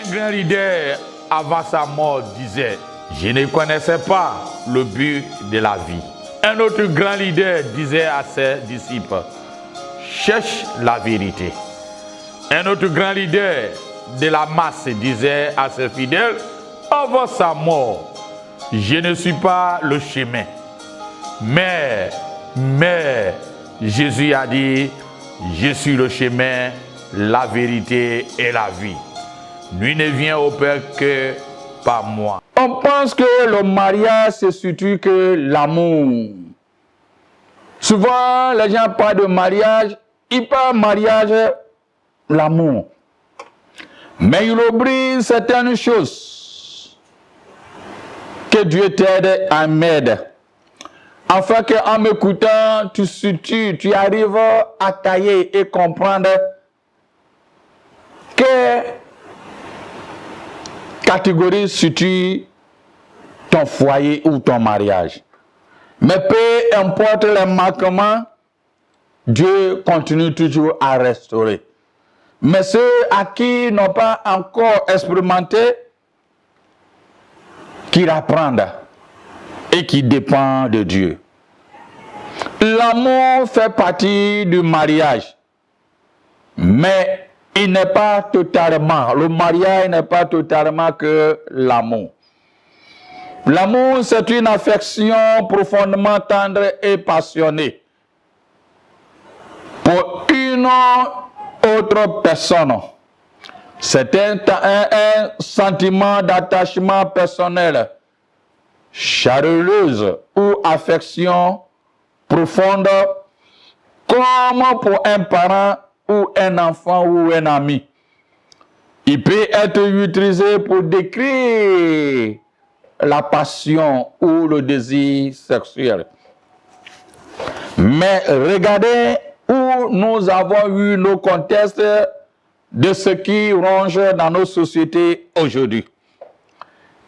Un grand leader, avant sa mort, disait, je ne connaissais pas le but de la vie. Un autre grand leader disait à ses disciples, cherche la vérité. Un autre grand leader de la masse disait à ses fidèles, avant sa mort, je ne suis pas le chemin. Mais Jésus a dit, je suis le chemin, la vérité et la vie. Nul ne vient au Père que par moi. On pense que le mariage, c'est surtout que l'amour. Souvent, les gens parlent de mariage, ils parlent de mariage, l'amour. Mais il oublie certaines choses. Que Dieu t'aide à m'aider. Afin qu'en m'écoutant, tu arrives à tailler et comprendre que catégorie situe ton foyer ou ton mariage. Mais peu importe les manquements, Dieu continue toujours à restaurer. Mais ceux à qui n'ont pas encore expérimenté, qu'ils apprennent et qui dépendent de Dieu. L'amour fait partie du mariage, mais il n'est pas totalement, le mariage n'est pas totalement que l'amour. L'amour, c'est une affection profondément tendre et passionnée pour une autre personne. C'est un sentiment d'attachement personnel, chaleureuse ou affection profonde, comme pour un parent ou un enfant ou un ami. Il peut être utilisé pour décrire la passion ou le désir sexuel. Mais regardez où nous avons eu nos contextes de ce qui ronge dans nos sociétés aujourd'hui.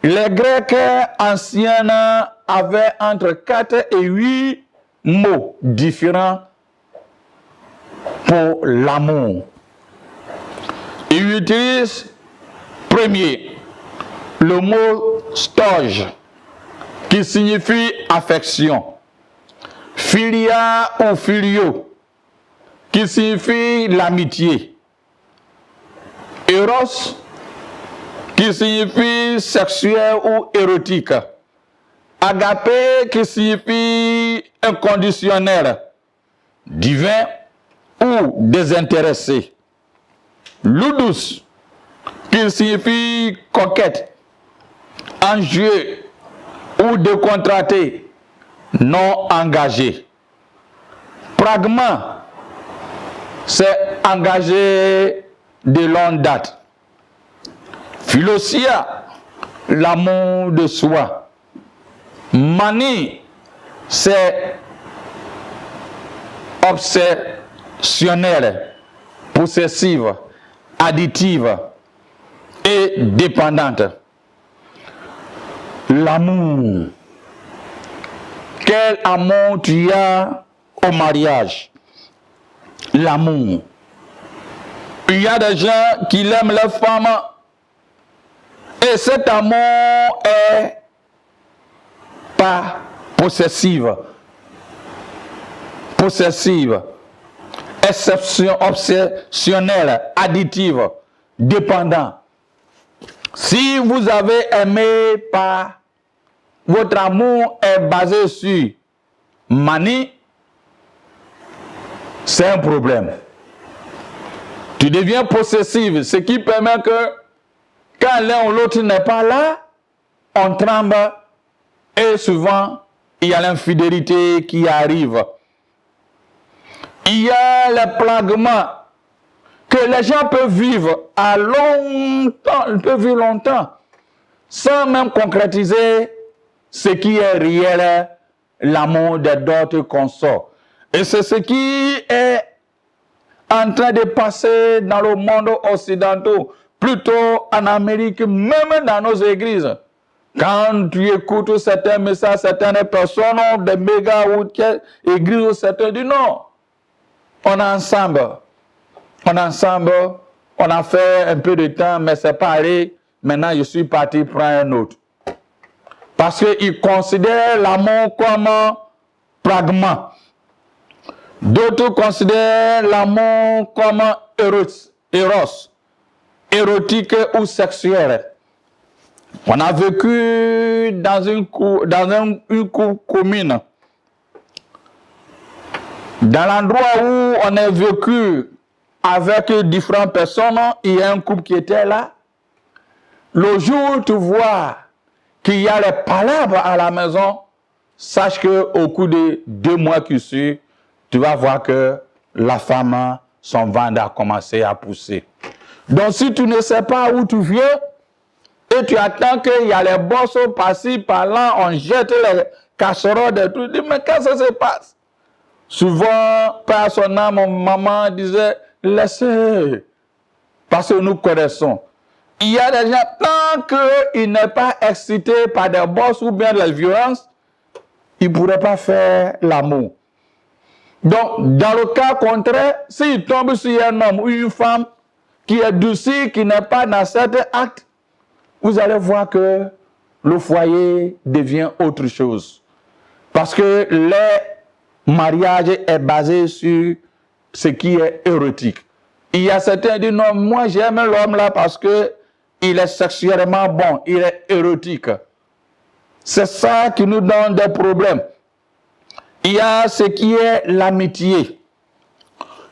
Les Grecs anciens avaient entre 4 et 8 mots différents pour l'amour. Ils utilisent, premier, le mot storge, qui signifie affection. Philia ou filio, qui signifie l'amitié. Eros, qui signifie sexuel ou érotique. Agapé, qui signifie inconditionnel, divin ou désintéressé. Ludus, qui signifie coquette, enjeu ou décontracté, non engagé. Pragma, c'est engagé de longue date. Philosia, l'amour de soi. Manie, c'est obsessionnel, possessive, additive et dépendante. L'amour. Quel amour tu as au mariage? L'amour. Il y a des gens qui aiment leurs femmes et cet amour est pas possessive, exception, obsessionnelle, additive, dépendant. Si vous avez aimé par votre amour est basé sur manie, c'est un problème. Tu deviens possessive, ce qui permet que quand l'un ou l'autre n'est pas là, on tremble et souvent il y a l'infidélité qui arrive. Il y a les plaguements que les gens peuvent vivre à longtemps, ils peuvent vivre longtemps, sans même concrétiser ce qui est réel, l'amour des d'autres consorts. Et c'est ce qui est en train de passer dans le monde occidental, plutôt en Amérique, même dans nos églises. Quand tu écoutes certains messages, certaines personnes, des méga ou églises, certains disent non. On est ensemble. On est ensemble on a fait un peu de temps, mais c'est pas allé. Maintenant, je suis parti prendre un autre. Parce qu'ils considèrent l'amour comme pragma. D'autres considèrent l'amour comme éros, érotique ou sexuel. On a vécu dans une cour commune. Dans l'endroit où on a vécu avec différentes personnes, il y a un couple qui était là. Le jour où tu vois qu'il y a les palabres à la maison, sache qu'au cours de 2 mois qui suivent, tu vas voir que la femme, son ventre a commencé à pousser. Donc si tu ne sais pas où tu viens, et tu attends qu'il y a les bosses par-ci, par-là, on jette les casseroles et tout, dis, mais qu'est-ce que ça se passe? Souvent, par son âme, maman disait, laissez, parce que nous connaissons. Il y a des gens, tant qu'ils n'est pas excité par des bosses ou bien de la violence, ils ne pourraient pas faire l'amour. Donc, dans le cas contraire, s'il tombe sur un homme ou une femme qui est douce, qui n'est pas dans cet acte, vous allez voir que le foyer devient autre chose. Parce que le mariage est basé sur ce qui est érotique. Il y a certains qui disent, non, moi j'aime l'homme là parce que il est sexuellement bon, il est érotique. C'est ça qui nous donne des problèmes. Il y a ce qui est l'amitié.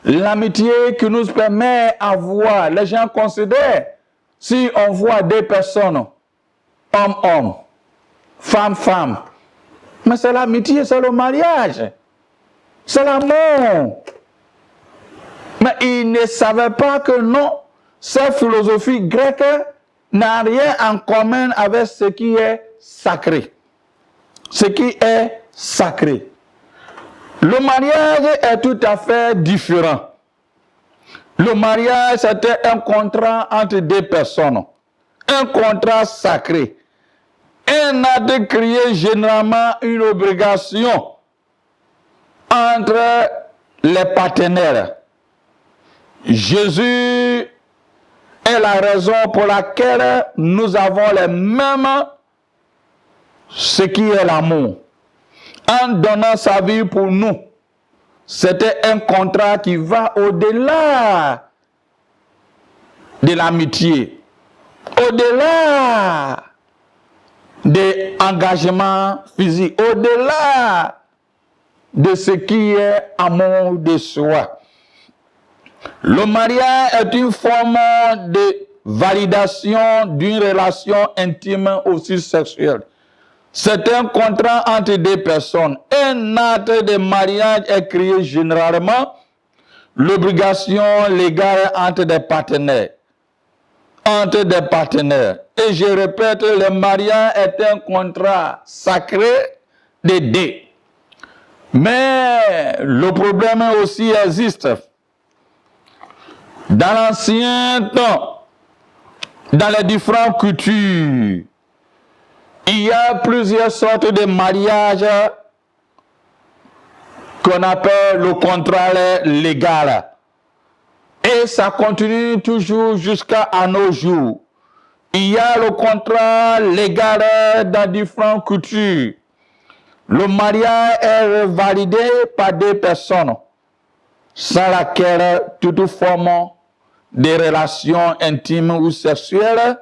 L'amitié qui nous permet à voir, les gens considèrent, si on voit 2 personnes, homme-homme, femme-femme, mais c'est l'amitié, c'est le mariage, c'est l'amour. Mais ils ne savaient pas que non, cette philosophie grecque n'a rien en commun avec ce qui est sacré. Ce qui est sacré. Le mariage est tout à fait différent. Le mariage, c'était un contrat entre 2 personnes. Un contrat sacré. Un acte créé généralement une obligation entre les partenaires. Jésus est la raison pour laquelle nous avons les mêmes, ce qui est l'amour. En donnant sa vie pour nous, c'était un contrat qui va au-delà de l'amitié, au-delà des engagements physiques, au-delà de ce qui est amour de soi. Le mariage est une forme de validation d'une relation intime aussi sexuelle. C'est un contrat entre 2 personnes. Un acte de mariage est créé généralement l'obligation légale entre des partenaires. Entre des partenaires. Et je répète, le mariage est un contrat sacré de 2. Mais le problème aussi existe. Dans l'ancien temps, dans les différentes cultures, il y a plusieurs sortes de mariages qu'on appelle le contrat légal. Et ça continue toujours jusqu'à nos jours. Il y a le contrat légal dans différentes cultures. Le mariage est validé par 2 personnes, sans laquelle toute forme de relation intime ou sexuelle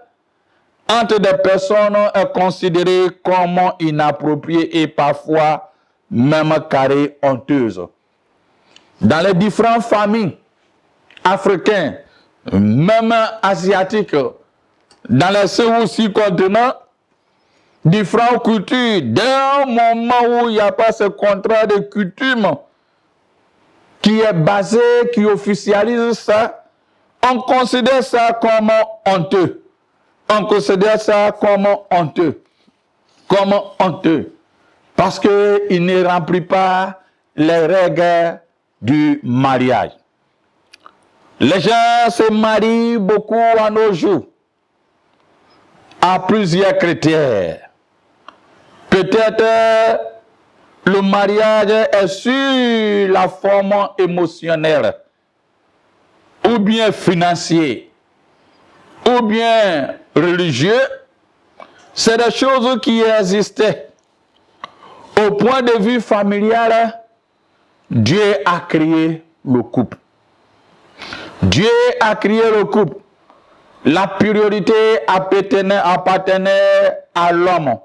entre des personnes est considérée comme inappropriée et parfois même carrée honteuse. Dans les différentes familles africaines, même asiatiques, dans les 5 ou 6 continents, différentes cultures, d'un moment où il n'y a pas ce contrat de coutume qui est basé, qui officialise ça, on considère ça comme honteux. On considère ça comme honteux. Comme honteux. Parce qu'il ne remplit pas les règles du mariage. Les gens se marient beaucoup à nos jours à plusieurs critères. Peut-être le mariage est sur la forme émotionnelle ou bien financier. ou bien religieux, c'est des choses qui existaient. Au point de vue familial, Dieu a créé le couple. Dieu a créé le couple. La priorité appartenait à l'homme,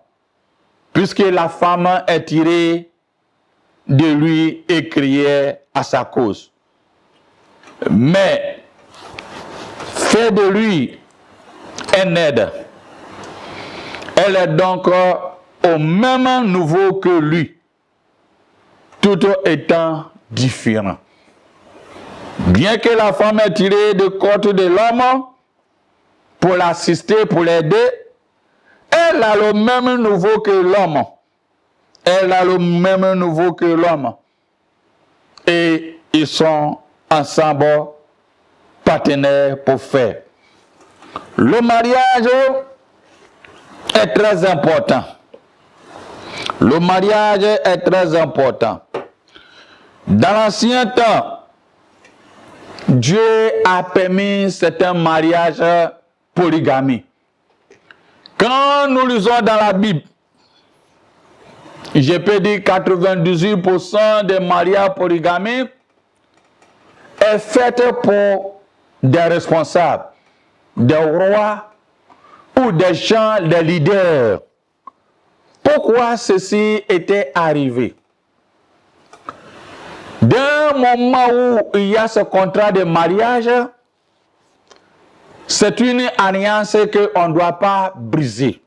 puisque la femme est tirée de lui et créée à sa cause. Mais fait de lui un aide. Elle est donc au même niveau que lui, tout étant différent. Bien que la femme est tirée de côté de l'homme pour l'assister, pour l'aider, elle a le même niveau que l'homme. Elle a le même niveau que l'homme. Et ils sont ensemble partenaires pour faire. Le mariage est très important. Le mariage est très important. Dans l'ancien temps, Dieu a permis certains mariages polygamie. Quand nous lisons dans la Bible, je peux dire 98% des mariages polygamiques est fait pour des responsables, des rois ou des gens, des leaders. Pourquoi ceci était arrivé? D'un moment où il y a ce contrat de mariage, c'est une alliance qu'on ne doit pas briser.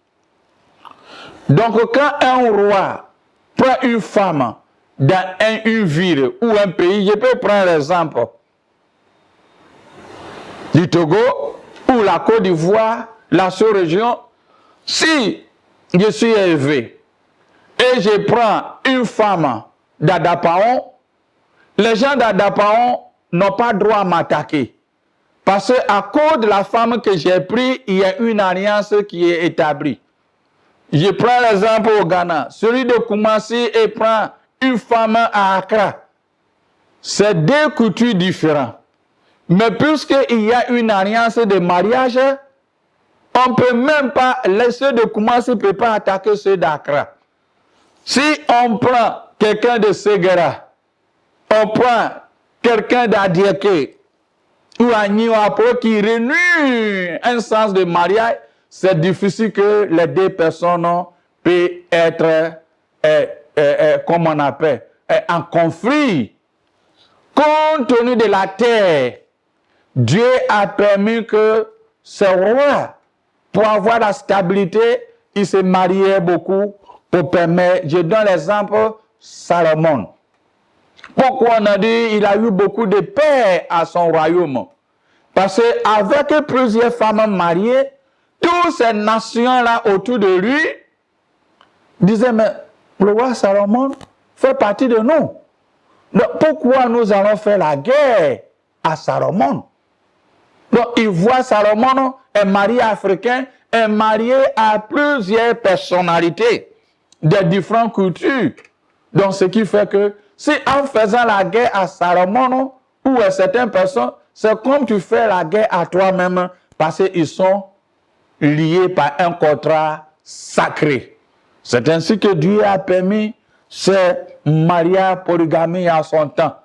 Donc quand un roi prend une femme dans une ville ou un pays, je peux prendre l'exemple du Togo ou la Côte d'Ivoire, la sous-région. Si je suis élevé et je prends une femme d'Adapaon, les gens d'Adapaon n'ont pas droit à m'attaquer. Parce qu'à cause de la femme que j'ai prise, il y a une alliance qui est établie. Je prends l'exemple au Ghana. Celui de Koumassi et prend une femme à Accra. C'est deux coutumes différentes. Mais puisqu'il y a une alliance de mariage, on ne peut même pas, ceux de Koumassi ne peuvent pas attaquer ceux d'Accra. Si on prend quelqu'un de Ségera, on prend quelqu'un d'Adieke ou à Niwapo qui réunit un sens de mariage, c'est difficile que les deux personnes puissent être, comme on appelle, en conflit. Compte tenu de la terre, Dieu a permis que ce roi, pour avoir la stabilité, il se mariait beaucoup pour permettre, je donne l'exemple, Salomon. Pourquoi on a dit qu'il a eu beaucoup de paix à son royaume? Parce qu'avec plusieurs femmes mariées, toutes ces nations-là autour de lui disaient, mais le roi Salomon fait partie de nous. Donc pourquoi nous allons faire la guerre à Salomon? Donc il voit Salomon, un mari africain, un marié à plusieurs personnalités de différentes cultures. Donc ce qui fait que si en faisant la guerre à Salomon ou à certaines personnes, c'est comme tu fais la guerre à toi-même parce qu'ils sont liés par un contrat sacré. C'est ainsi que Dieu a permis ce mariage polygamie en son temps.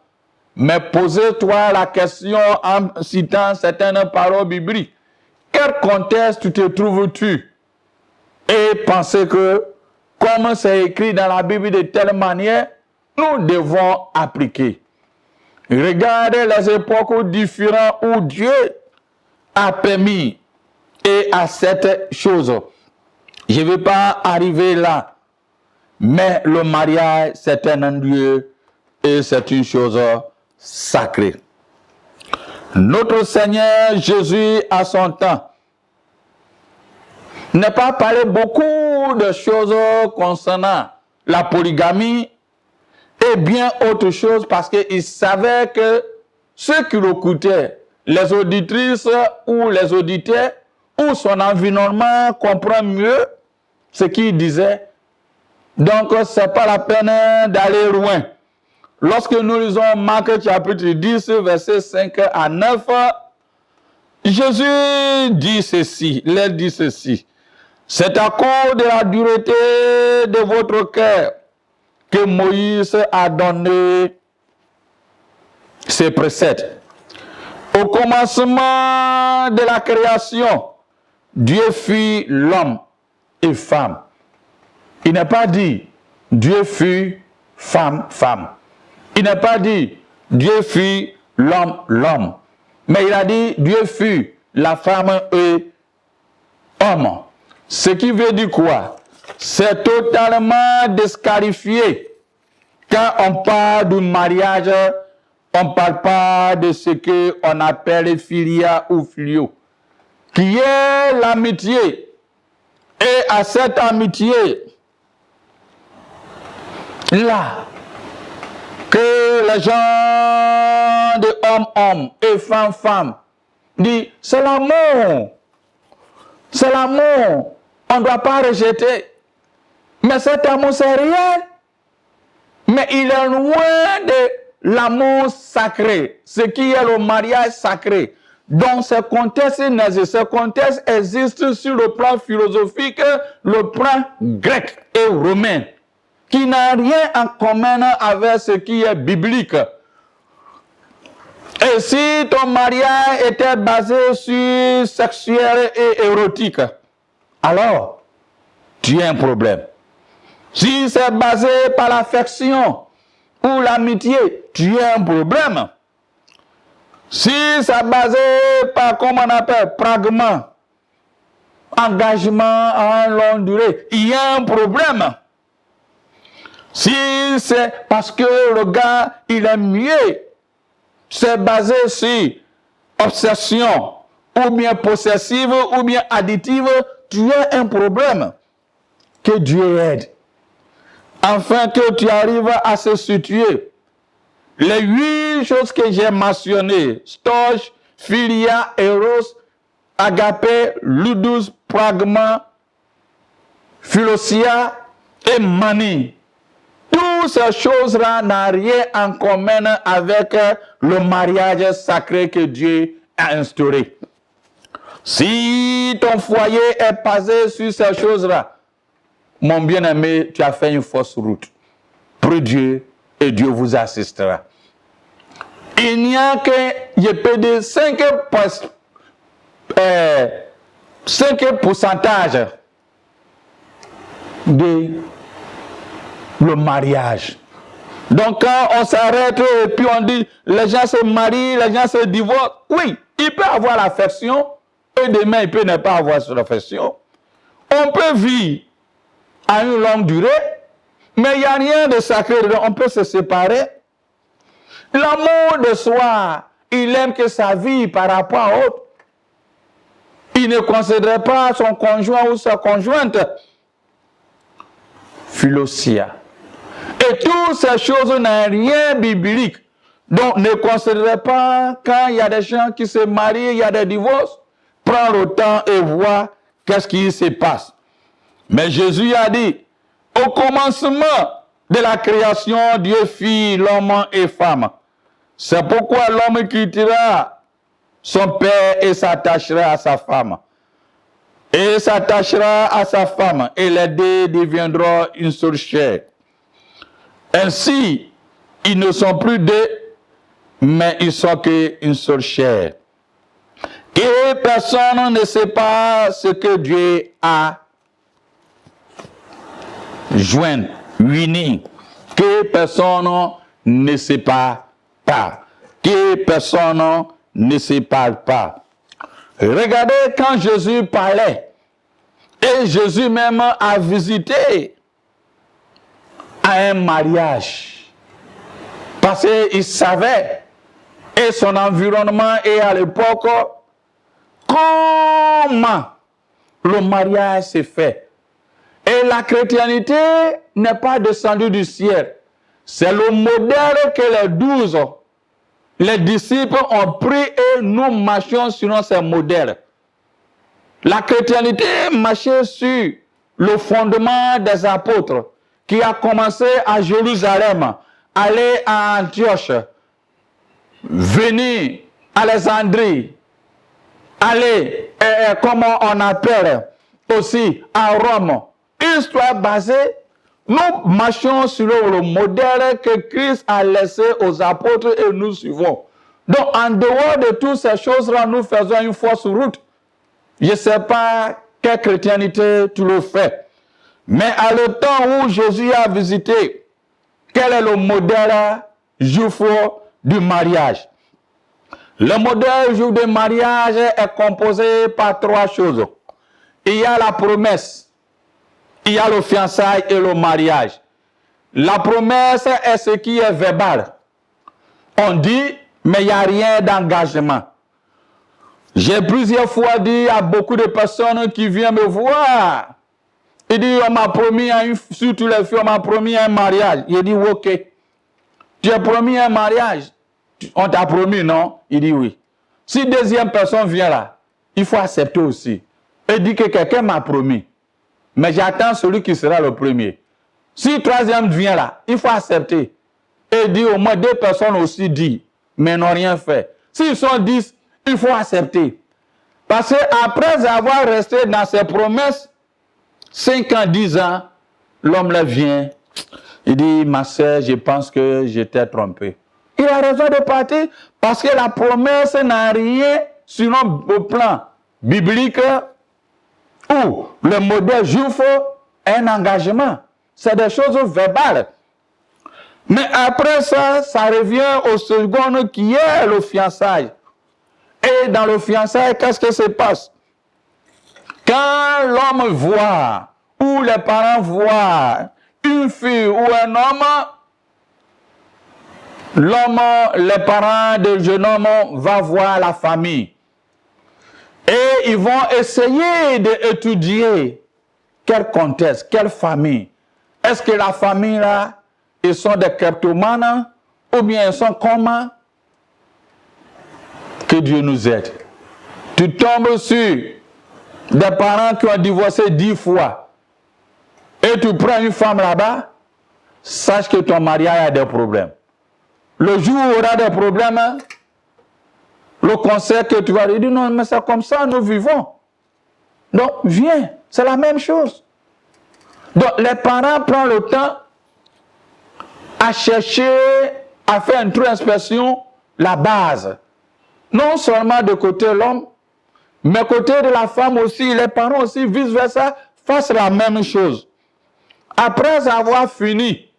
Mais posez-toi la question en citant certaines paroles bibliques. Quel contexte te trouves-tu? Et pensez que, comme c'est écrit dans la Bible de telle manière, nous devons appliquer. Regardez les époques différentes où Dieu a permis et à cette chose. Je ne vais pas arriver là, mais le mariage, c'est un lieu et c'est une chose sacrée. Notre Seigneur Jésus, à son temps, n'a pas parlé beaucoup de choses concernant la polygamie et bien autre chose parce qu'il savait que ceux qui l'écoutaient, les auditrices ou les auditeurs ou son environnement comprend mieux ce qu'il disait. Donc, ce n'est pas la peine d'aller loin. Lorsque nous lisons Marc chapitre 10, versets 5 à 9, Jésus dit ceci, leur dit ceci. C'est à cause de la dureté de votre cœur que Moïse a donné ces préceptes. Au commencement de la création, Dieu fit l'homme et femme. Il n'a pas dit Dieu fit femme, femme. Il n'a pas dit Dieu fit l'homme, l'homme. Mais il a dit Dieu fut la femme et homme. Ce qui veut dire quoi? C'est totalement disqualifié. Quand on parle du mariage, on ne parle pas de ce qu'on appelle filia ou filio, qui est l'amitié. Et à cette amitié, là, que les gens de homme-homme et femme-femme disent, c'est l'amour. C'est l'amour. On ne doit pas rejeter. Mais cet amour, c'est réel. Mais il est loin de l'amour sacré. Ce qui est le mariage sacré. Donc, ce contexte existe sur le plan philosophique, le plan grec et romain, qui n'a rien en commun avec ce qui est biblique. Et si ton mariage était basé sur sexuel et érotique, alors tu as un problème. Si c'est basé par l'affection ou l'amitié, tu as un problème. Si c'est basé par, comme on appelle, pragma, engagement en longue durée, il y a un problème. Si c'est parce que le gars, il est mieux, c'est basé sur obsession, ou bien possessive, ou bien additive, tu as un problème. Que Dieu aide. Afin que tu arrives à se situer. Les 8 choses que j'ai mentionnées, storge, philia, eros, agapé, ludus, pragma, philosia et manie. Toutes ces choses-là n'ont rien en commun avec le mariage sacré que Dieu a instauré. Si ton foyer est basé sur ces choses-là, mon bien-aimé, tu as fait une fausse route. Prie Dieu et Dieu vous assistera. Il n'y a que, je peux dire, 5 pourcentages de le mariage. Donc quand on s'arrête et puis on dit les gens se marient, les gens se divorcent, oui, il peut avoir l'affection et demain il peut ne pas avoir cette affection. On peut vivre à une longue durée, mais il n'y a rien de sacré dedans. On peut se séparer. L'amour de soi, il aime que sa vie par rapport à l'autre. Il ne considère pas son conjoint ou sa conjointe. Philosia. Et toutes ces choses n'ont rien biblique. Donc ne considérez pas quand il y a des gens qui se marient, il y a des divorces. Prends le temps et vois qu'est-ce qui se passe. Mais Jésus a dit, au commencement de la création, Dieu fit l'homme et femme. C'est pourquoi l'homme quittera son père et s'attachera à sa femme. Et s'attachera à sa femme, et les deux deviendront une seule chair. Ainsi, ils ne sont plus deux, mais ils sont qu'une seule chair. Et personne ne sait pas ce que Dieu a joint, uni. Que personne ne sépare pas. Que personne ne sépare pas. Regardez quand Jésus parlait, et Jésus même a visité à un mariage, parce qu'il savait, et son environnement, et à l'époque, comment le mariage s'est fait. Et la chrétienté n'est pas descendue du ciel. C'est le modèle que les 12, les disciples ont pris et nous marchons selon ces modèles. La chrétienté marchait sur le fondement des apôtres qui a commencé à Jérusalem, aller à Antioche, venir à Alexandrie, Allez, comment on appelle aussi à Rome, une histoire basée, nous marchons sur le modèle que Christ a laissé aux apôtres et nous suivons. Donc, en dehors de toutes ces choses-là, nous faisons une fausse route. Je ne sais pas quelle chrétienté tu le fais. Mais à le temps où Jésus a visité, quel est le modèle juif du mariage? Le modèle juif du mariage est composé par 3 choses. Il y a la promesse, il y a le fiançailles et le mariage. La promesse est ce qui est verbal. On dit, mais il n'y a rien d'engagement. J'ai plusieurs fois dit à beaucoup de personnes qui viennent me voir, il dit, on m'a promis, surtout les filles, on m'a promis un mariage. Il dit, ok. Tu as promis un mariage? On t'a promis, non? Il dit oui. Si deuxième personne vient là, il faut accepter aussi. Il dit que quelqu'un m'a promis. Mais j'attends celui qui sera le premier. Si troisième vient là, il faut accepter. Et dit au moins 2 personnes aussi disent, mais n'ont rien fait. S'ils sont 10, il faut accepter. Parce qu'après avoir resté dans ses promesses, 5 ans, 10 ans, l'homme là vient. Il dit, ma soeur, je pense que j'étais trompé. Il a raison de partir parce que la promesse n'a rien sur le plan biblique où le modèle juif est un engagement. C'est des choses verbales. Mais après ça, ça revient au second qui est le fiançailles. Et dans le fiançailles, qu'est-ce qui se passe? Quand l'homme voit, ou les parents voient, une fille ou un homme, les parents du jeune homme vont voir la famille. Et ils vont essayer d'étudier quel contexte, quelle famille. Est-ce que la famille là, ils sont des kleptomanes ou bien ils sont comment? Que Dieu nous aide. Tu tombes sur des parents qui ont divorcé 10 fois et tu prends une femme là-bas, sache que ton mariage a des problèmes. Le jour où il y aura des problèmes, le conseil que tu vas dire, non, mais c'est comme ça, nous vivons. Donc, viens, c'est la même chose. Donc, les parents prennent le temps à chercher, à faire une introspection, la base. Non seulement de côté de l'homme, mais côté de la femme aussi, les parents aussi, vice-versa, fassent la même chose. Après avoir fini,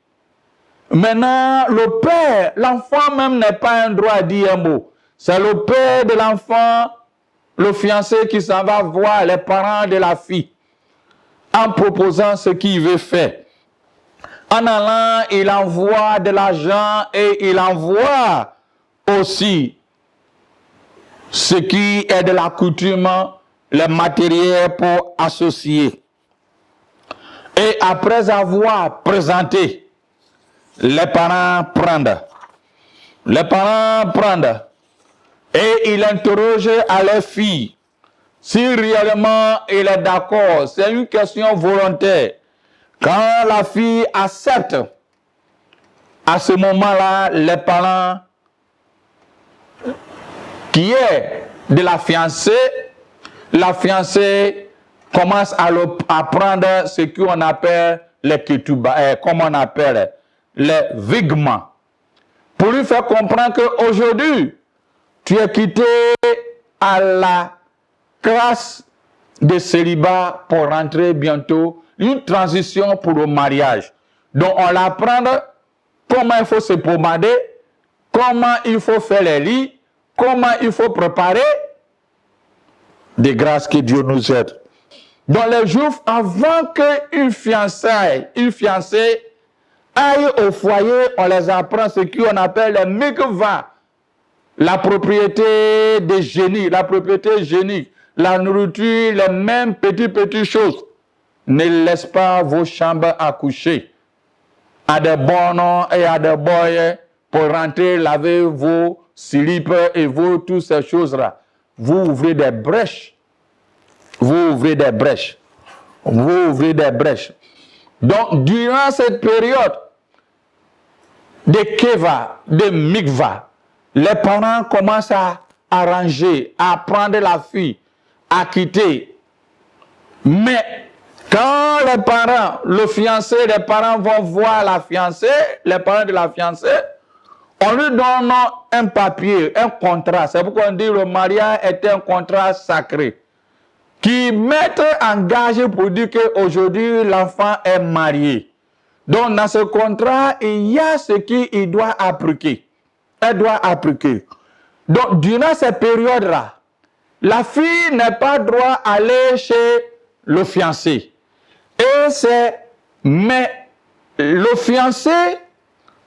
maintenant, le père, l'enfant même n'est pas un droit à dire un mot. C'est le père de l'enfant, le fiancé qui s'en va voir les parents de la fille en proposant ce qu'il veut faire. En allant, il envoie de l'argent et il envoie aussi ce qui est de la coutume, les matériels pour associer. Et après avoir présenté, les parents prennent. Les parents prennent. Et il interroge à leur fille si réellement il est d'accord. C'est une question volontaire. Quand la fille accepte, à ce moment-là, les parents qui est de la fiancée commence à prendre ce qu'on appelle les ketubas, comme on appelle les vigments, pour lui faire comprendre qu'aujourd'hui, tu es quitté à la classe de célibat pour rentrer bientôt, une transition pour le mariage. Donc on l'apprend comment il faut se pomader, comment il faut faire les lits, comment il faut préparer. De grâce que Dieu nous aide. Donc les Juifs, avant qu'une fiancée aille au foyer, on les apprend ce qu'on appelle les mikvah, la propriété des génies, la propriété génique, la nourriture, les mêmes petites choses. Ne laisse pas vos chambres à coucher à des bonhommes et à des boys pour rentrer laver vos slips et vos toutes ces choses-là. Vous ouvrez des brèches. Vous ouvrez des brèches. Vous ouvrez des brèches. Donc, durant cette période de keva, de mikva, les parents commencent à arranger, à prendre la fille, à quitter. Mais quand les parents, le fiancé, les parents vont voir la fiancée, les parents de la fiancée, on lui donne un papier, un contrat. C'est pourquoi on dit que le mariage est un contrat sacré qui met en gage pour dire qu'aujourd'hui l'enfant est marié. Donc dans ce contrat, il y a ce qu'il doit appliquer. Elle doit appliquer. Donc durant cette période-là, la fille n'a pas droit d'aller chez le fiancé. Mais le fiancé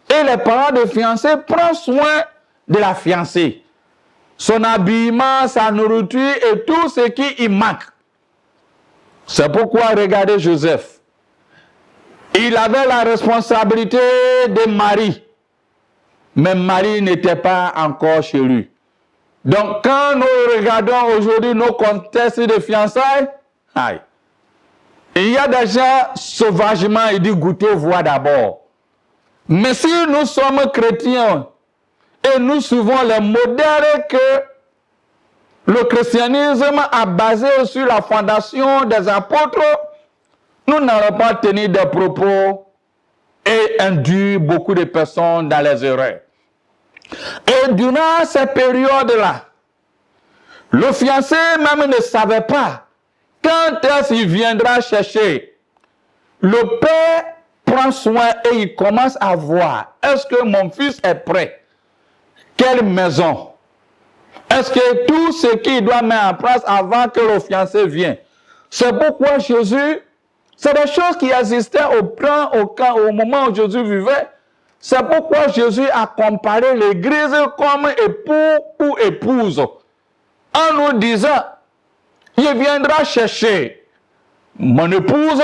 et les parents de fiancé prennent soin de la fiancée. Son habillement, sa nourriture et tout ce qui y manque. C'est pourquoi regardez Joseph. Il avait la responsabilité de Marie. Mais Marie n'était pas encore chez lui. Donc quand nous regardons aujourd'hui nos contextes de fiançailles, il y a des gens sauvagement, il dit goûtez, voir d'abord. Mais si nous sommes chrétiens et nous suivons les modèles que le christianisme a basé sur la fondation des apôtres, nous n'allons pas tenir des propos et induire beaucoup de personnes dans les erreurs. Et durant cette période-là, le fiancé même ne savait pas quand est-ce qu'il viendra chercher. Le père prend soin et il commence à voir, est-ce que mon fils est prêt? Quelle maison? Est-ce que tout ce qu'il doit mettre en place avant que le fiancé vienne? C'est pourquoi Jésus, c'est des choses qui existaient au moment où Jésus vivait. C'est pourquoi Jésus a comparé l'église comme époux ou épouse. En nous disant, il viendra chercher mon épouse,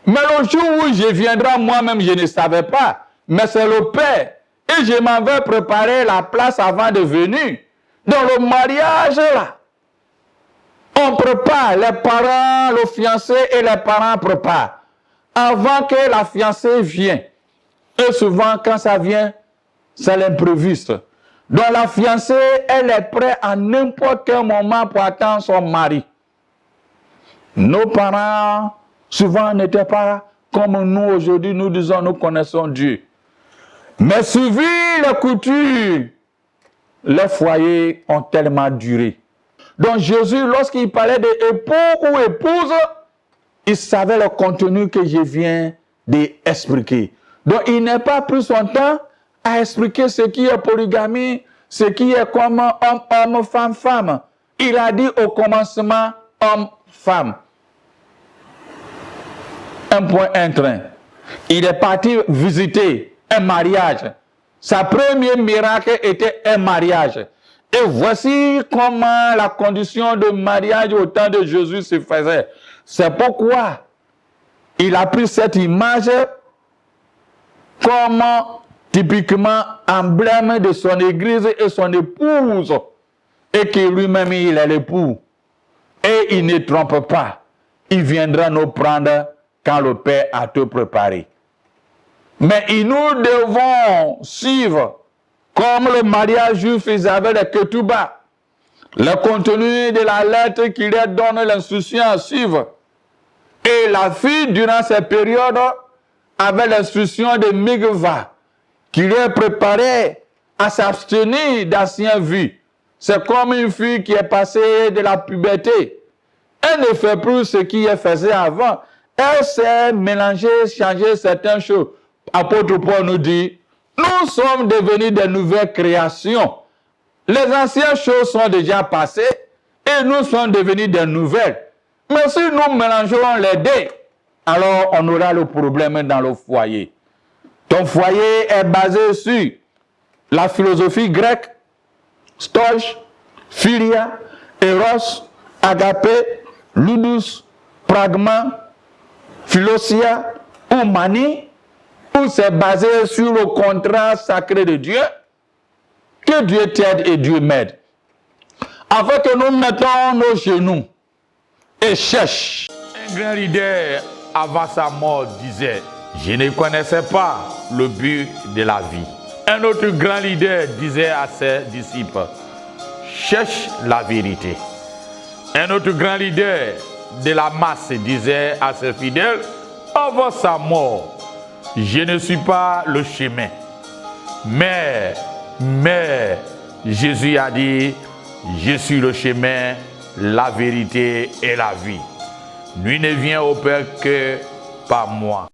mais le jour où je viendrai moi-même, je ne savais pas. Mais c'est le Père. Et je m'en vais préparer la place avant de venir. Dans le mariage, là, on prépare, les parents, le fiancé et les parents préparent. Avant que la fiancée vienne. Et souvent, quand ça vient, c'est l'impréviste. Donc la fiancée, elle est prête à n'importe quel moment pour attendre son mari. Nos parents, souvent, n'étaient pas comme nous aujourd'hui, nous disons, nous connaissons Dieu. Mais suivi les coutumes, les foyers ont tellement duré. Donc Jésus, lorsqu'il parlait d'époux ou épouse, il savait le contenu que je viens d'expliquer. Donc il n'a pas pris son temps à expliquer ce qui est polygamie, ce qui est comme homme, femme, femme. Il a dit au commencement homme, femme. Un point, un train. Il est parti visiter un mariage. Sa premier miracle était un mariage. Et voici comment la condition de mariage au temps de Jésus se faisait. C'est pourquoi il a pris cette image comme typiquement emblème de son église et son épouse. Et que lui-même, il est l'époux. Et il ne trompe pas. Il viendra nous prendre quand le Père a tout préparé. Mais nous devons suivre, comme le mariage juif, ils avaient les ketubas, le contenu de la lettre qui leur donne l'instruction à suivre. Et la fille, durant cette période, avait l'instruction de Migva, qui leur préparait à s'abstenir d'anciennes vies. C'est comme une fille qui est passée de la puberté. Elle ne fait plus ce qu'elle faisait avant. Elle s'est mélangée, changé certaines choses. Apôtre Paul nous dit, nous sommes devenus des nouvelles créations. Les anciennes choses sont déjà passées et nous sommes devenus des nouvelles. Mais si nous mélangeons les deux, alors on aura le problème dans le foyer. Ton foyer est basé sur la philosophie grecque, stoïque, philia, eros, agapé, ludus, pragma, philosia ou manie, ou c'est basé sur le contrat sacré de Dieu, que Dieu t'aide et Dieu m'aide. Afin que nous mettons nos genoux et cherchons. Un grand leader, avant sa mort, disait, je ne connaissais pas le but de la vie. Un autre grand leader disait à ses disciples, cherche la vérité. Un autre grand leader de la masse disait à ses fidèles, avant sa mort, je ne suis pas le chemin. Mais Jésus a dit, je suis le chemin, la vérité et la vie. Nul ne vient au Père que par moi.